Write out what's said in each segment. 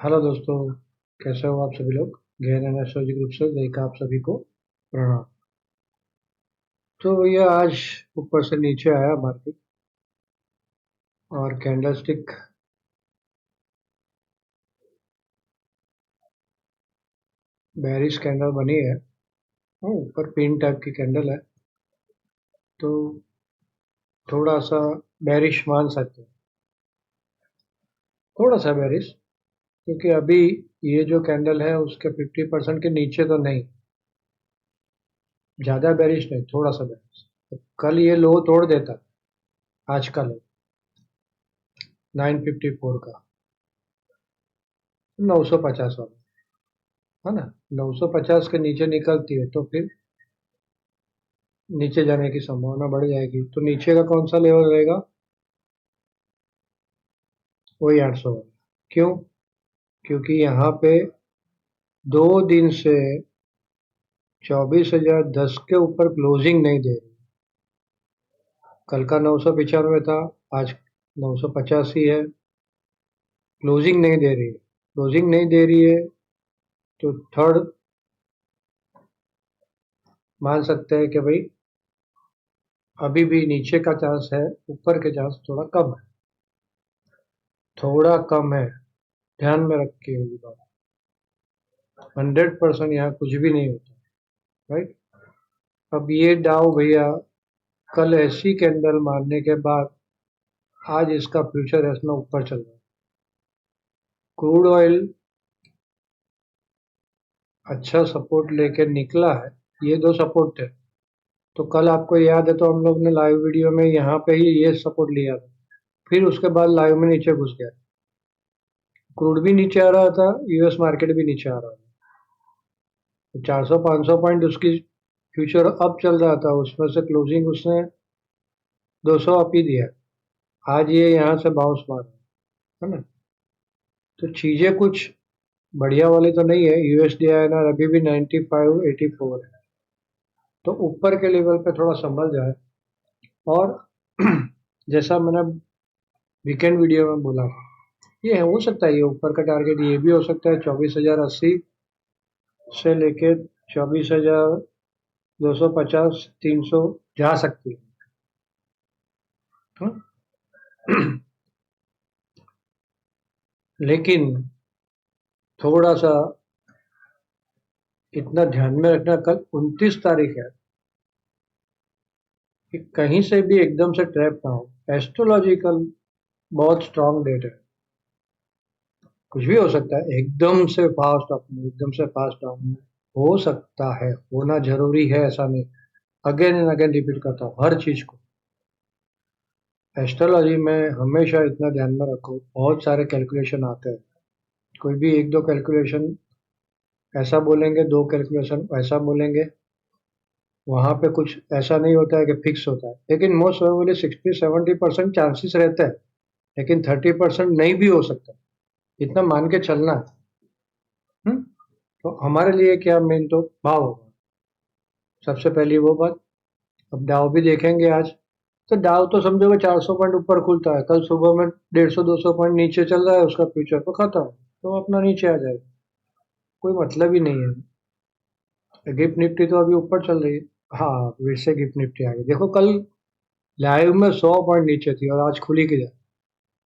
Hello दोस्तों। कैसे हो आप सभी लोग। गहन एस्ट्रोलॉजी ग्रुप से देखा आप सभी को प्रणाम। तो ये आज ऊपर से नीचे आया मार्केट और कैंडलस्टिक बेरिश कैंडल बनी है। ऊपर पिन टाइप की कैंडल है, तो थोड़ा सा बेरिश मान सकते हैं। थोड़ा सा बेरिश, क्योंकि अभी ये जो कैंडल है उसके 50% के नीचे तो नहीं। ज़्यादा बेरिश नहीं, थोड़ा सा बेरिश। तो कल ये लो तोड़ देता, आज का लो 954 का, 950 वाला, है ना। 950 के नीचे निकलती है तो फिर नीचे जाने की संभावना बढ़ जाएगी। तो नीचे का कौन सा लेवल रहेगा? वही 800 वाला। क्यों? क्योंकि यहाँ पे 2 दिन से 24,010 के ऊपर क्लोजिंग नहीं दे रही। कल का 995 था, आज 950 ही है। क्लोजिंग नहीं दे रही है। क्लोजिंग नहीं दे रही है तो थर्ड मान सकते हैं कि भाई अभी भी नीचे का चांस है, ऊपर के चांस थोड़ा कम है। थोड़ा कम है, ध्यान में रखिए ये बात। 100% यहाँ कुछ भी नहीं होता, राइट। अब ये डाउ भैया कल ऐसी कैंडल मारने के बाद आज इसका फ्यूचर ऐसा ऊपर चल रहा है। क्रूड ऑयल अच्छा सपोर्ट लेके निकला है। ये दो सपोर्ट थे। तो कल आपको याद है तो हम लोग ने लाइव वीडियो में यहाँ पे ही ये सपोर्ट लिया था। फिर उसके बाद लाइव में नीचे घुस गया। क्रूड भी नीचे आ रहा था, यूएस मार्केट भी नीचे आ रहा था। तो 400-500 पॉइंट उसकी फ्यूचर अप चल रहा था, उसमें से क्लोजिंग उसने 200 अप ही दिया। आज ये यहाँ से बाउंस मारा है ना। तो चीजें कुछ बढ़िया वाली तो नहीं है। यूएसडी आईएनआर अभी भी 9584 है। तो ऊपर के लेवल पे थोड़ा संभल जाए। और जैसा मैंने वीकेंड वीडियो में बोला, ये हो सकता है, ये ऊपर का टारगेट ये भी हो सकता है 24,080 से लेके 24,250 300 जा सकती है। लेकिन थोड़ा सा इतना ध्यान में रखना, कल 29 तारीख है, कि कहीं से भी एकदम से ट्रैप ना हो। एस्ट्रोलॉजिकल बहुत स्ट्रांग डेट है। कुछ भी हो सकता है, एकदम से फास्ट अप में, एकदम से फास्ट डाउन में हो सकता है। होना जरूरी है ऐसा नहीं। अगेन एंड अगेन रिपीट करता हूँ हर चीज को। एस्ट्रोलॉजी में हमेशा इतना ध्यान में रखो, बहुत सारे कैलकुलेशन आते हैं। कोई भी एक दो कैलकुलेशन ऐसा बोलेंगे, दो कैलकुलेशन ऐसा बोलेंगे। वहां पे कुछ ऐसा नहीं होता है कि फिक्स होता है। लेकिन मोस्ट प्रोबेबली 60-70% चांसेस रहते हैं, लेकिन 30% नहीं भी हो सकता। इतना मान के चलना है। हम्म? तो हमारे लिए क्या मेन तो भाव होगा, सबसे पहली वो बात। अब डाव भी देखेंगे आज। तो डाव तो समझो कि 400 पॉइंट ऊपर खुलता है, कल सुबह में 150-200 पॉइंट नीचे चल रहा है, उसका फ्यूचर तो खत्म, तो अपना नीचे आ जाएगा। कोई मतलब ही नहीं है। गिफ्ट निफ्टी तो अभी ऊपर चल रही है। हाँ, फिर से गिफ्ट निफ्टी आ गई। देखो कल लाइव में 100 पॉइंट नीचे थी और आज खुली की जाए,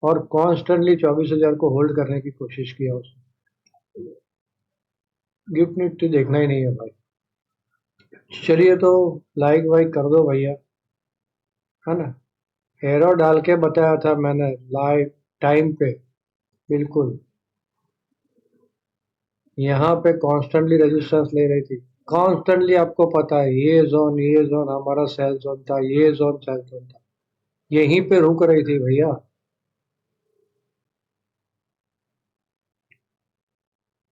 और कॉन्स्टेंटली 24,000 को होल्ड करने की कोशिश किया उसने। गिफ्ट निफ्टी देखना ही नहीं है भाई। चलिए, तो लाइक वाइक कर दो भैया, है ना। एरो डाल के बताया था मैंने लाइव टाइम पे, बिल्कुल। यहाँ पे कॉन्स्टेंटली रेजिस्टेंस ले रही थी। कॉन्स्टेंटली आपको पता है ये जोन हमारा सेल जोन था, ये जोन सेल जोन था। यहीं पे रुक रही थी भैया।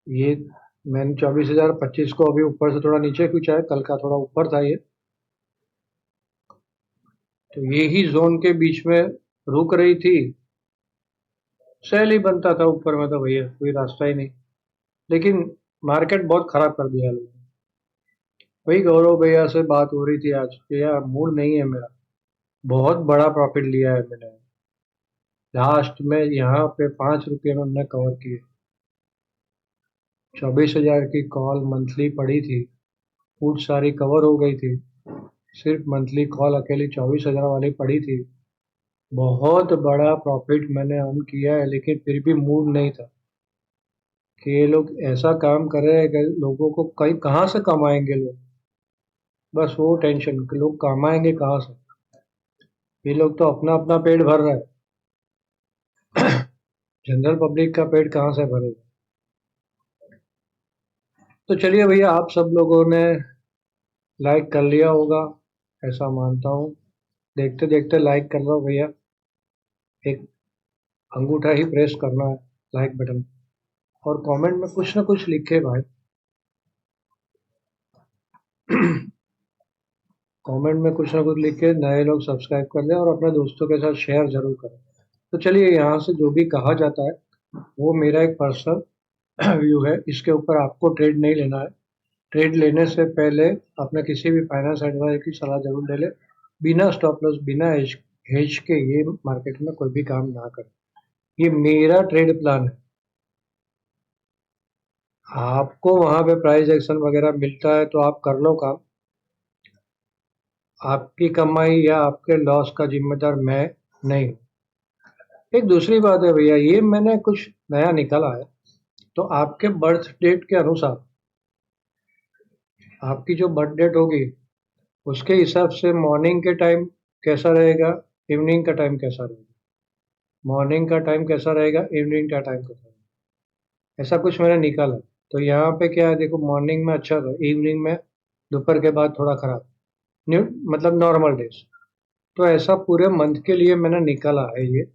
ये मैंने 24,025 को अभी ऊपर से थोड़ा नीचे खींचा है, कल का थोड़ा ऊपर था ये। तो यही जोन के बीच में रुक रही थी। सेल ही बनता था ऊपर में तो भैया, कोई रास्ता ही नहीं। लेकिन मार्केट बहुत खराब कर दिया लोगों ने। वही गौरव भैया से बात हो रही थी आज, भैया मूड नहीं है मेरा। बहुत बड़ा प्रॉफिट लिया है मैंने। लास्ट में यहाँ पे 5 रुपये में हमने कवर किए। 24,000 की कॉल मंथली पड़ी थी, पुट सारी कवर हो गई थी, सिर्फ मंथली कॉल अकेली 24,000 वाली पड़ी थी। बहुत बड़ा प्रॉफिट मैंने अर्न किया है, लेकिन फिर भी मूड नहीं था कि ये लोग ऐसा काम कर रहे हैं कि लोगों को कहीं कहाँ से कमाएंगे लोग। बस वो टेंशन कि लोग कमाएंगे कहाँ से। ये लोग तो अपना अपना पेट भर रहा है, जनरल पब्लिक का पेट कहाँ से भरेगा। तो चलिए भैया, आप सब लोगों ने लाइक कर लिया होगा, ऐसा मानता हूँ। देखते देखते लाइक कर लो भैया, एक अंगूठा ही प्रेस करना है लाइक बटन, और कमेंट में कुछ ना कुछ लिखे भाई। कमेंट में कुछ ना कुछ लिख के नए लोग सब्सक्राइब कर लें और अपने दोस्तों के साथ शेयर जरूर करें। तो चलिए, यहाँ से जो भी कहा जाता है वो मेरा एक पर्सनल व्यू है, इसके ऊपर आपको ट्रेड नहीं लेना है। ट्रेड लेने से पहले अपने किसी भी फाइनेंस एडवाइजर की सलाह जरूर ले लें। बिना स्टॉप लॉस, बिना हेज के ये मार्केट में कोई भी काम ना करें। ये मेरा ट्रेड प्लान है। आपको वहां पे प्राइस एक्शन वगैरह मिलता है तो आप कर लो काम। आपकी कमाई या आपके लॉस का जिम्मेदार मैं नहीं हूँ। एक दूसरी बात है भैया, ये मैंने कुछ नया निकाला है। तो आपके बर्थ डेट के अनुसार आपकी जो बर्थ डेट होगी, उसके हिसाब से मॉर्निंग के टाइम कैसा रहेगा, इवनिंग का टाइम कैसा रहेगा। मॉर्निंग का टाइम कैसा रहेगा, इवनिंग का टाइम कैसा रहेगा, ऐसा कुछ मैंने निकाला। तो यहाँ पे क्या है, देखो, मॉर्निंग में अच्छा था, इवनिंग में दोपहर के बाद थोड़ा खराब। न्यू मतलब नॉर्मल डेज। तो ऐसा पूरे मंथ के लिए मैंने निकाला है ये।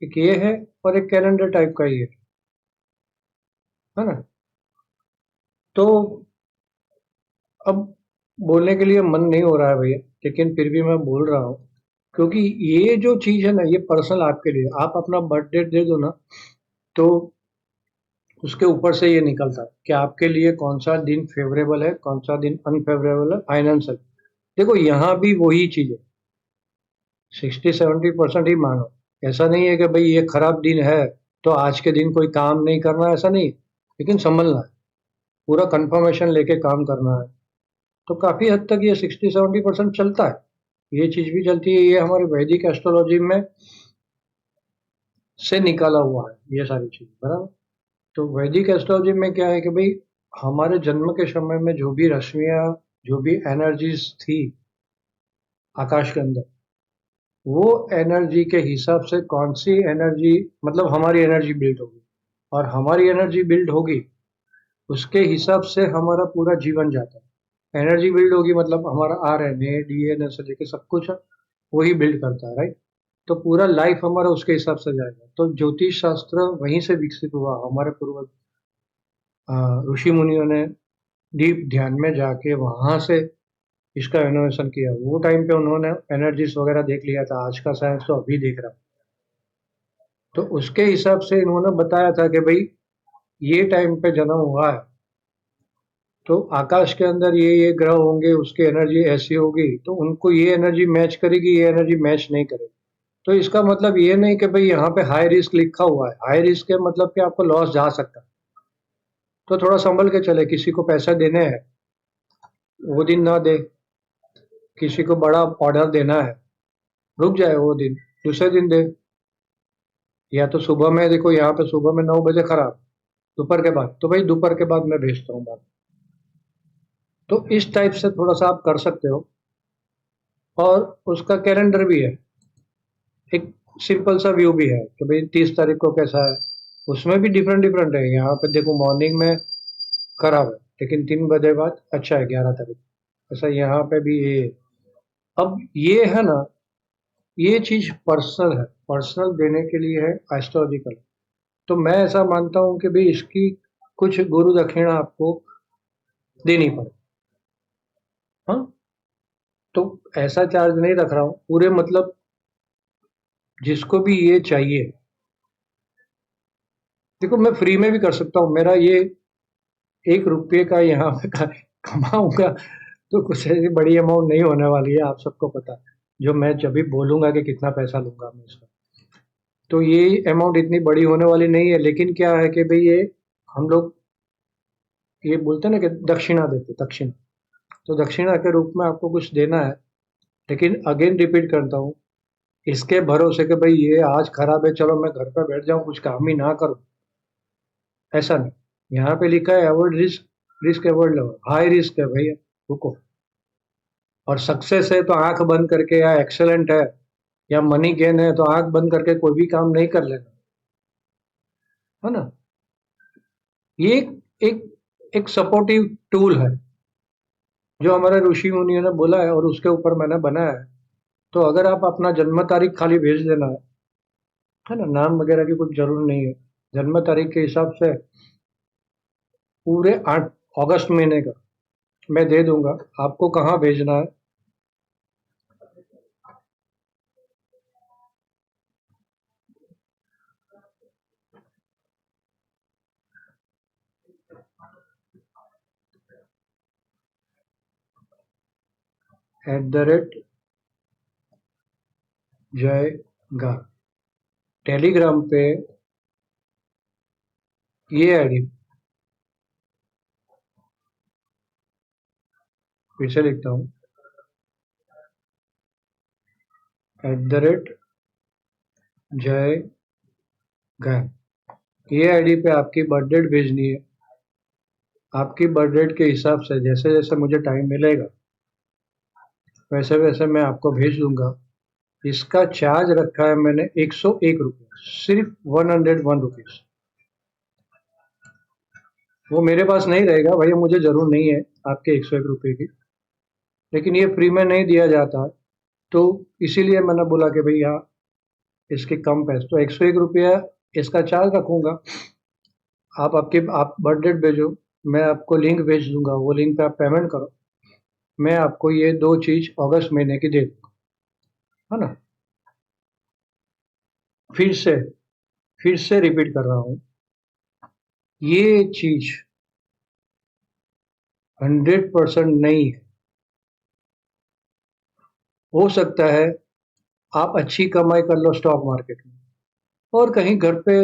एक ये है, और एक कैलेंडर टाइप का ये है ना। तो अब बोलने के लिए मन नहीं हो रहा है भैया, लेकिन फिर भी मैं बोल रहा हूँ, क्योंकि ये जो चीज है ना, ये पर्सनल आपके लिए। आप अपना बर्थ डेट दे दो ना, तो उसके ऊपर से ये निकलता है कि आपके लिए कौन सा दिन फेवरेबल है, कौन सा दिन अनफेवरेबल है फाइनेंशियल। देखो, यहाँ भी वही चीज है, 60-70% ही मानो। ऐसा नहीं है कि भाई ये खराब दिन है तो आज के दिन कोई काम नहीं करना, ऐसा नहीं। लेकिन संभलना है, पूरा कंफर्मेशन लेके काम करना है। तो काफी हद तक ये 60-70% चलता है। ये चीज भी चलती है, ये हमारे वैदिक एस्ट्रोलॉजी में से निकाला हुआ है ये सारी चीज, बराबर। तो वैदिक एस्ट्रोलॉजी में क्या है कि भाई, हमारे जन्म के समय में जो भी रश्मियां, जो भी एनर्जीज थी आकाश के अंदर, वो एनर्जी के हिसाब से कौन सी एनर्जी, मतलब हमारी एनर्जी बिल्ड होगी, और हमारी एनर्जी बिल्ड होगी उसके हिसाब से हमारा पूरा जीवन जाता है। एनर्जी बिल्ड होगी मतलब हमारा RNA DNA से लेके सब कुछ वही बिल्ड करता है, राइट। तो पूरा लाइफ हमारा उसके हिसाब से जाएगा। तो ज्योतिष शास्त्र वहीं से विकसित हुआ। हमारे पूर्वज ऋषि मुनियों ने डीप ध्यान में जाके वहां से इसका इनोवेशन किया। वो टाइम पे उन्होंने एनर्जीज वगैरह देख लिया था, आज का साइंस तो अभी देख रहा है। तो उसके हिसाब से इन्होंने बताया था कि भाई ये टाइम पे जन्म हुआ है तो आकाश के अंदर ये ग्रह होंगे, उसकी एनर्जी ऐसी होगी, तो उनको ये एनर्जी मैच करेगी, ये एनर्जी मैच नहीं करेगी। तो इसका मतलब ये नहीं कि भाई यहाँ पे हाई रिस्क लिखा हुआ है। हाई रिस्क के मतलब कि आपको लॉस जा सकता है। तो थोड़ा संभल के चले। किसी को पैसा देने हैं, वो दिन ना दे। किसी को बड़ा ऑर्डर देना है, रुक जाए वो दिन, दूसरे दिन दे। या तो सुबह में देखो, यहाँ पे सुबह में 9 बजे खराब, दोपहर के बाद, तो भाई दोपहर के बाद मैं भेजता हूँ बात। तो इस टाइप से थोड़ा सा आप कर सकते हो। और उसका कैलेंडर भी है, एक सिंपल सा व्यू भी है कि भाई 30 तारीख को कैसा है। उसमें भी डिफरेंट डिफरेंट है। यहाँ पे देखो, मॉर्निंग में खराब है, लेकिन 3 बजे बाद अच्छा है, 11 तारीख। ऐसा यहाँ पे भी ये। अब ये है ना, ये चीज पर्सनल है, पर्सनल देने के लिए है, एस्ट्रोलॉजिकल। तो मैं ऐसा मानता हूँ कि भाई इसकी कुछ गुरु दक्षिणा आपको देनी पड़े। हाँ, तो ऐसा चार्ज नहीं रख रहा हूँ पूरे, मतलब जिसको भी ये चाहिए। देखो, मैं फ्री में भी कर सकता हूँ। मेरा ये 1 रुपये का यहाँ पे कमाऊंगा तो कुछ ऐसी बड़ी अमाउंट नहीं होने वाली है, आप सबको पता है। जो मैं जब भी बोलूंगा कि कितना पैसा लूंगा मैं इसका, तो ये अमाउंट इतनी बड़ी होने वाली नहीं है। लेकिन क्या है कि भाई ये हम लोग ये बोलते हैं ना कि दक्षिणा देते, दक्षिणा। तो दक्षिणा के रूप में आपको कुछ देना है। लेकिन अगेन रिपीट करता हूँ, इसके भरोसे कि भाई ये आज खराब है, चलो मैं घर पे बैठ जाऊं, कुछ काम ही ना करूं, ऐसा नहीं। यहाँ पे लिखा है avoid risk, risk avoid level, high risk है भैया, रुको। और सक्सेस है तो आंख बंद करके, या एक्सेलेंट है या मनी गेन है तो आंख बंद करके कोई भी काम नहीं कर लेना, है ना। ये एक एक सपोर्टिव टूल है जो हमारे ऋषि मुनियों ने बोला है और उसके ऊपर मैंने बनाया है। तो अगर आप अपना जन्म तारीख खाली भेज देना है ना, नाम वगैरह की कुछ जरूर नहीं है। जन्म तारीख के हिसाब से पूरे 8 अगस्त महीने का मैं दे दूंगा। आपको कहाँ भेजना है? @ जय गा, टेलीग्राम पे ये आईडी, फिर से लिखता हूँ, @ जय गा। ये आईडी पे आपकी बर्थ डेट भेजनी है। आपकी बर्थ डेट के हिसाब से जैसे जैसे मुझे टाइम मिलेगा वैसे वैसे मैं आपको भेज दूंगा। इसका चार्ज रखा है मैंने 101 रुपये, सिर्फ 101 रुपीज। वो मेरे पास नहीं रहेगा भैया, मुझे जरूर नहीं है आपके 101 रुपये की, लेकिन ये फ्री में नहीं दिया जाता है। तो इसीलिए मैंने बोला कि भैया इसके कम पैसे, तो 101 रुपया इसका चार्ज रखूंगा। आप बर्थ डेट भेजो, मैं आपको लिंक भेज दूंगा, वो लिंक पे आप पेमेंट करो, मैं आपको ये दो चीज अगस्त महीने की दे दूंगा, है ना। फिर से फिर से रिपीट कर रहा हूँ, ये चीज 100% नहीं है। हो सकता है आप अच्छी कमाई कर लो स्टॉक मार्केट में और कहीं घर पे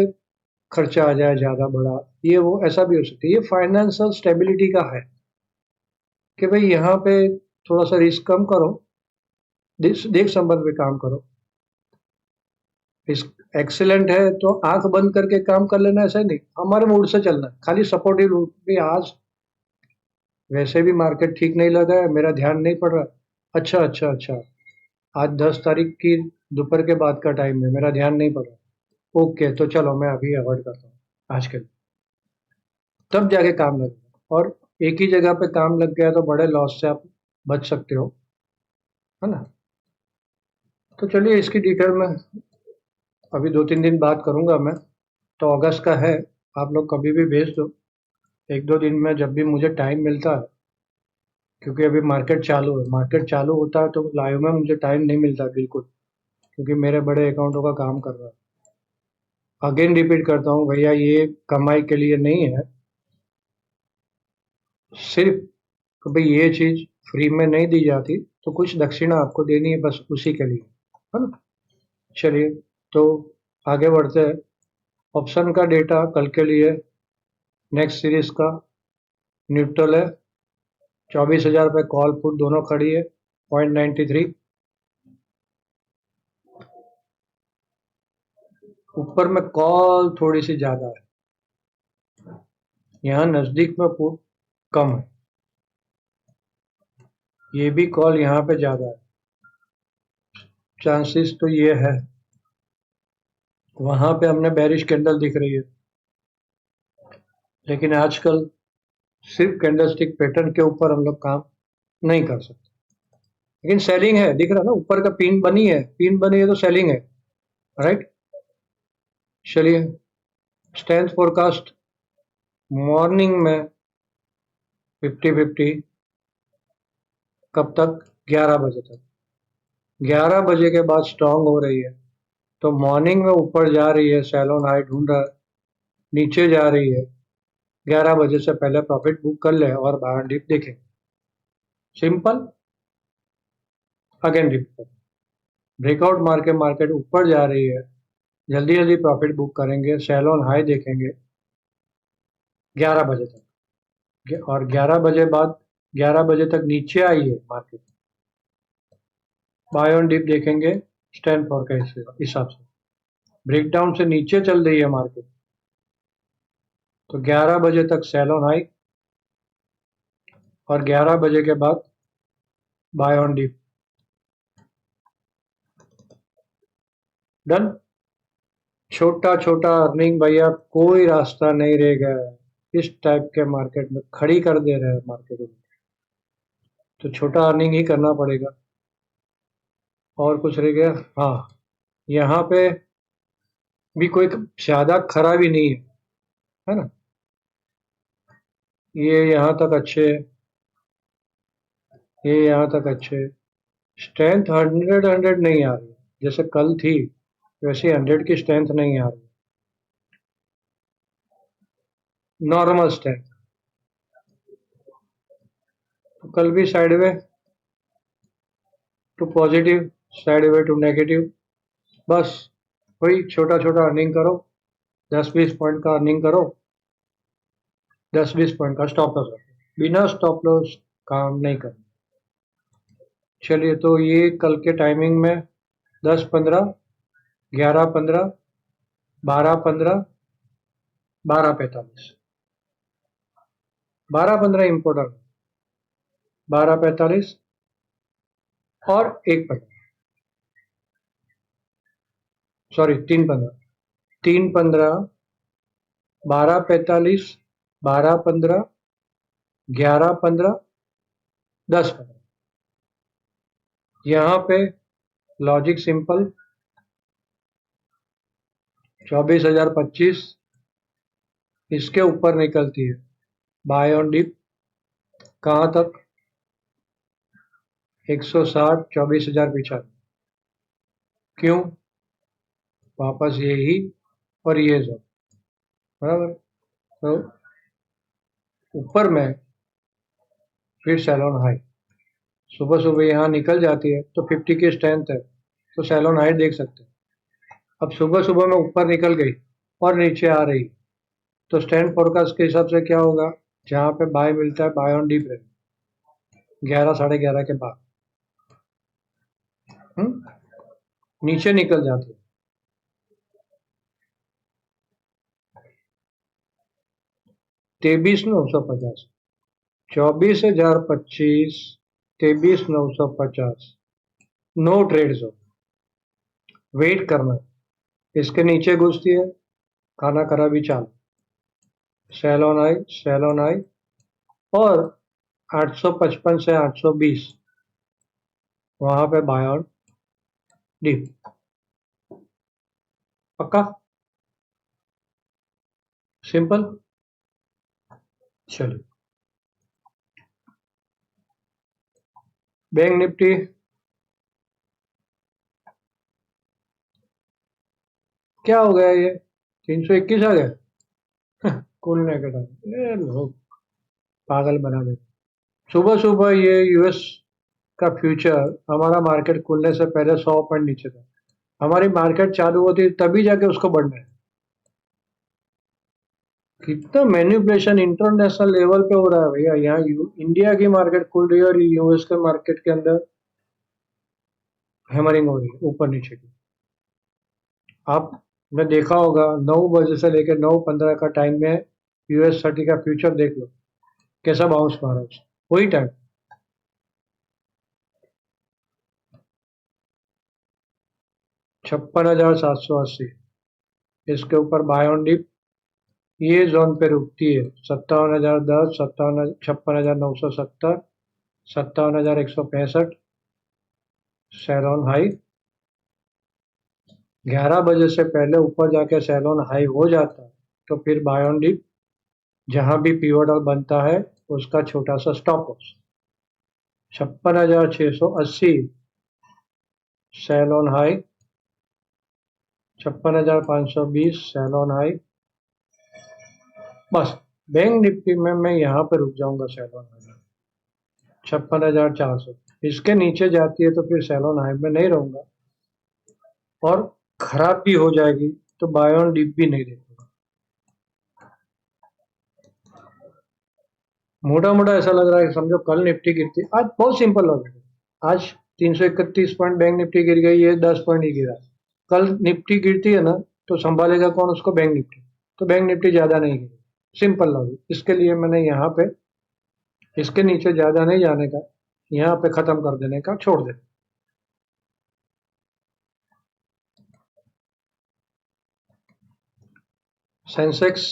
खर्चा आ जाए ज्यादा बड़ा, ये वो ऐसा भी हो सकता है। ये फाइनेंशियल स्टेबिलिटी का है कि भाई यहाँ पे थोड़ा सा रिस्क कम करो, देख देख संबंध में काम करो। एक्सीलेंट है तो आंख बंद करके काम कर लेना, ऐसा ही नहीं, हमारे मूड से चलना है, खाली सपोर्टिव रूप भी। आज वैसे भी मार्केट ठीक नहीं लगा है, मेरा ध्यान नहीं पड़ रहा। अच्छा अच्छा अच्छा, आज 10 तारीख की दोपहर के बाद का टाइम है, मेरा ध्यान नहीं पड़ रहा। ओके, तो चलो मैं अभी अवॉइड करता हूँ आज के लिए। तब जाके काम लगेगा, और एक ही जगह पे काम लग गया तो बड़े लॉस से आप बच सकते हो, है ना। तो चलिए इसकी डिटेल में अभी 2-3 दिन बात करूंगा मैं। तो अगस्त का है, आप लोग कभी भी भेज दो, 1-2 दिन में जब भी मुझे टाइम मिलता है। क्योंकि अभी मार्केट चालू है, मार्केट चालू होता है तो लाइव में मुझे टाइम नहीं मिलता बिल्कुल, क्योंकि मेरे बड़े अकाउंटों का काम कर रहा है। अगेन रिपीट करता हूँ भैया, ये कमाई के लिए नहीं है, सिर्फ कि भाई ये चीज फ्री में नहीं दी जाती, तो कुछ दक्षिणा आपको देनी है, बस उसी के लिए, है ना। चलिए, तो आगे बढ़ते हैं। ऑप्शन का डेटा कल के लिए, नेक्स्ट सीरीज का न्यूट्रल है, 24,000 रुपये कॉल पुट दोनों खड़ी है, 0.93। ऊपर में कॉल थोड़ी सी ज्यादा है, यहाँ नजदीक में पुट कम है, ये भी कॉल यहाँ पे ज्यादा है। चांसेस तो ये है, वहां पे हमने बेरिश कैंडल दिख रही है, लेकिन आजकल सिर्फ कैंडलस्टिक पैटर्न के ऊपर हम लोग काम नहीं कर सकते। लेकिन सेलिंग है, दिख रहा ना, ऊपर का पिन बनी है, पिन बनी है तो सेलिंग है, राइट। चलिए, स्ट्रेंथ फोरकास्ट मॉर्निंग में 50-50, कब तक? 11 बजे तक। 11 बजे के बाद स्ट्रांग हो रही है, तो मॉर्निंग में ऊपर जा रही है, सैलोन हाई ढूंढ रहा है, नीचे जा रही है, 11 बजे से पहले प्रॉफिट बुक कर ले और बाहर डिप देखें। सिंपल। अगेन रिपीट, ब्रेकआउट मार के मार्केट ऊपर जा रही है, जल्दी जल्दी प्रॉफिट बुक करेंगे, सैलोन हाई देखेंगे 11 बजे तक। और 11 बजे बाद 11 बजे तक नीचे आई है मार्केट, बाय ऑन डिप देखेंगे स्टैंड फॉर का हिसाब से ब्रेकडाउन से नीचे चल रही है मार्केट, तो 11 बजे तक सेल ऑन हाई और 11 बजे के बाद बाय ऑन डिप। डन। छोटा छोटा अर्निंग भैया कोई रास्ता नहीं रह गया है, इस टाइप के मार्केट में खड़ी कर दे रहे हैं मार्केट में, तो छोटा अर्निंग ही करना पड़ेगा। और कुछ रह गया? हाँ, यहाँ पे भी कोई ज्यादा खराबी नहीं है ना, ये यहाँ तक अच्छे, ये यहाँ तक अच्छे। स्ट्रेंथ 100 नहीं आ रही, जैसे कल थी वैसे 100 की स्ट्रेंथ नहीं आ रही, नॉर्मल स्ट्रेंथ। तो कल भी sideway to positive, sideway to negative, बस वही छोटा छोटा अर्निंग करो, 10-20 पॉइंट का अर्निंग करो, 10-20 पॉइंट का स्टॉप लॉस रखो, बिना स्टॉप लॉस काम नहीं करना। चलिए, तो ये कल के टाइमिंग में 10-15, 11-15, 12-15, 12-45, 12-15 इम्पोर्टेंट, 12-45 और 1-15, सॉरी 3-15, 3-15, 12-45, 12-15, 11-15, 10-15। यहाँ पे लॉजिक सिंपल, 24,025 इसके ऊपर निकलती है, बाय ऑन डिप कहाँ तक? 160, 24,095। क्यों? वापस यही और ये जोन, बराबर। तो ऊपर में फिर सेलोन हाई, सुबह सुबह यहाँ निकल जाती है तो 50 की स्ट्रेंथ है, तो सेलोन हाई देख सकते हैं। अब सुबह सुबह में ऊपर निकल गई और नीचे आ रही, तो स्टैंड फोरकास्ट के हिसाब से क्या होगा? जहाँ पे बाय मिलता है बाय ऑन डीप रहे 11, 11:30 के बाद, नीचे निकल जाती है, 23,950, 24,025, 23,950, नो ट्रेड जोन, वेट करना, इसके नीचे घुसती है खाना करा भी चाल, सेल ऑन आई और 855 से 820 वहां पे बाय ऑन डीप, पक्का सिंपल। चलिए, बैंक निफ्टी क्या हो गया? ये 321 आ गया खुलने के टाइम, ये लोग पागल बना देते। सुबह सुबह ये यूएस का फ्यूचर हमारा मार्केट खुलने से पहले 100 पॉइंट नीचे था, हमारी मार्केट चालू होती तभी जाके उसको बढ़ना है। कितना मैनिपुलेशन इंटरनेशनल लेवल पे हो रहा है भैया, यहाँ इंडिया की मार्केट खुल रही है और यूएस के मार्केट के अंदर हैमरिंग हो रही है ऊपर नीचे की। आपने देखा होगा 9 बजे से लेकर 9:15 का टाइम में US 30 का फ्यूचर देख लो कैसा बाउंस मारा उसने, वही टाइम 56,780, इसके ऊपर बाय ऑन डिप ये जोन पे रुकती है 57,010, 56,970, 57,165, सेल ऑन हाई। 11 बजे से पहले ऊपर जाके सेल ऑन हाई हो जाता है तो फिर बाय ऑन डिप, जहां भी पिवट बनता है उसका छोटा सा stop loss 56,680, sell on high 56,520, sell on high. बस बैंक निफ्टी में मैं यहाँ पे रुक जाऊंगा, सेल ऑन हाई 56,400, इसके नीचे जाती है तो फिर सेल ऑन हाई में नहीं रहूंगा और खराब भी हो जाएगी तो बाय ऑन डिप भी नहीं देखूंगा। मोटा मोटा ऐसा लग रहा है कि समझो कल निफ्टी गिरती, आज बहुत सिंपल लॉजिक है। आज 331 पॉइंट बैंक निफ्टी गिर गई, ये 10 पॉइंट ही गिरा। कल निफ्टी गिरती है ना, तो संभालेगा कौन उसको? Bank Nifty. तो बैंक निफ्टी ज्यादा नहीं गिरी। Simple logic. इसके लिए मैंने यहाँ पे इसके नीचे ज्यादा नहीं जाने का, यहाँ पे खत्म कर देने का, छोड़ देने। Sensex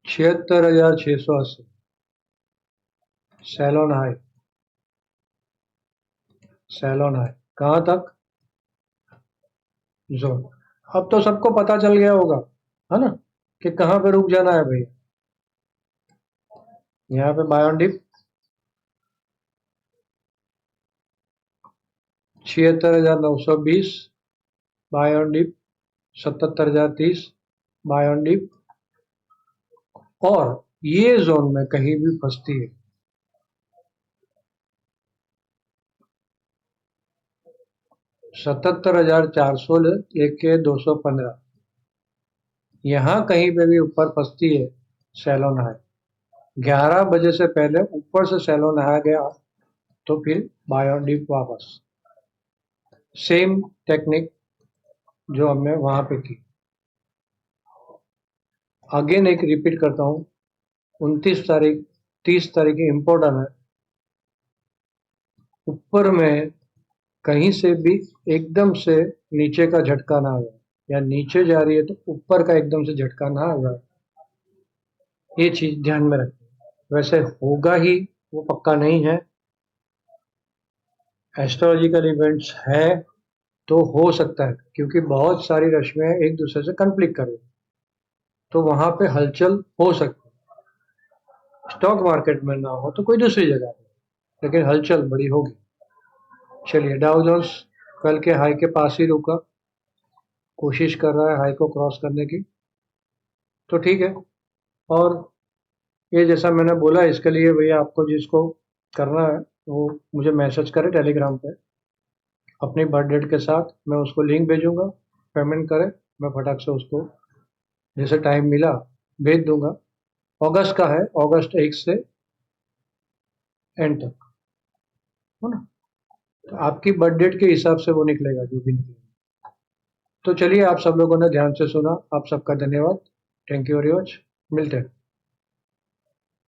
76,680, salon high. Salon high कहाँ तक? जोन। अब तो सबको पता चल गया होगा, है ना, कि कहाँ पे रुक जाना है भैया। यहाँ पे buy on dip 76,920, buy on dip 77,030, buy on dip. और ये जोन में कहीं भी फंसती है 77,400 लेके 215, यहाँ कहीं पे भी ऊपर फंसती है सैलोन हाई। 11 बजे से पहले ऊपर से सैलोन हाई गया तो फिर बाय ऑन डिप वापस। सेम टेक्निक जो हमने वहां पे की। अगेन एक रिपीट करता हूँ, 29 तारीख 30 तारीख इम्पोर्टेंट है। ऊपर में कहीं से भी एकदम से नीचे का झटका ना आ जाए, या नीचे जा रही है तो ऊपर का एकदम से झटका ना आ जाए, ये चीज ध्यान में रखें। वैसे होगा ही, वो पक्का नहीं है। एस्ट्रोलॉजिकल इवेंट्स है तो हो सकता है, क्योंकि बहुत सारी रश्मियां एक दूसरे से कन्फ्लिक्ट कर रही हैं, तो वहां पे हलचल हो सकती है। स्टॉक मार्केट में ना हो तो कोई दूसरी जगह पे, लेकिन हलचल बड़ी होगी। चलिए, डाउ जोन्स कल के हाई के पास ही रुका, कोशिश कर रहा है हाई को क्रॉस करने की, तो ठीक है। और ये जैसा मैंने बोला, इसके लिए भैया आपको जिसको करना है वो मुझे मैसेज करे टेलीग्राम पे अपनी बर्थ डेट के साथ, मैं उसको लिंक भेजूंगा, पेमेंट करे, मैं फटाक से उसको जैसे टाइम मिला भेज दूंगा। अगस्त का है, अगस्त 1 से एंड तक, है ना। तो आपकी बर्थ डेट के हिसाब से वो निकलेगा जो भी निकलेगा। तो चलिए, आप सब लोगों ने ध्यान से सुना, आप सबका धन्यवाद। Thank you very much. मिलते हैं।